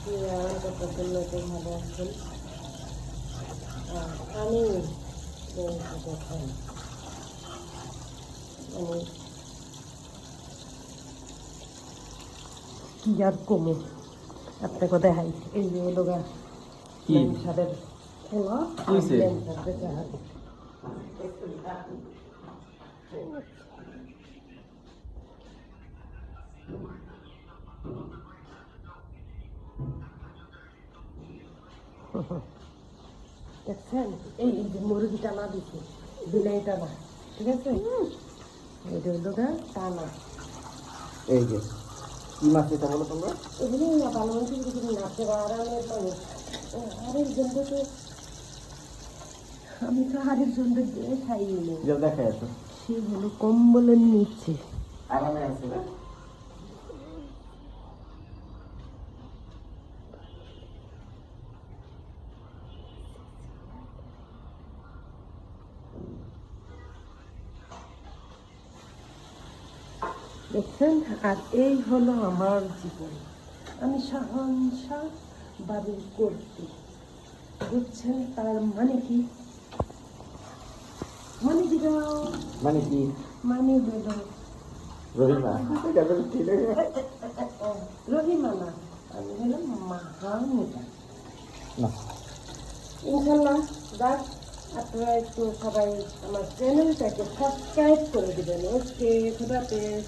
আমার কথা শুনলে তো ভালো আছেন। আমি কি আর কমে আপনাকে দেখাই, এই যে লোক সাদের খেলা দেখছেন, এই যে মুরগি টানা দিচ্ছে, বিলাই টানা, ঠিক আছে, এই যে লোকা টানা। এই যে কি মাছ এটা বলো তোমরা? এগুলো ভালো মানুষের কিছু নাচে বা আরামের মানুষ হারের জন্য তো আমি তো হারের জন্য দিয়ে খাইনি। দেখা যাচ্ছে সে হলো কম্বলের নিচে আরামে আছে না? দেখছেন, আর এই হলো আমার জীবন। আমি সহংসা বাড়ির করতে বুঝছেন, তার মানে কি? মানে কি মানে কি? মানে হলো রহিমা রহিমা না, আমি হলাম মাহামিতা। না ইনশাল্লাহ যাক, আপনারা একটু সবাই আমার চ্যানেলটাকে সাবস্ক্রাইব করে দেবেন। ওকে, খুদা হাফেজ।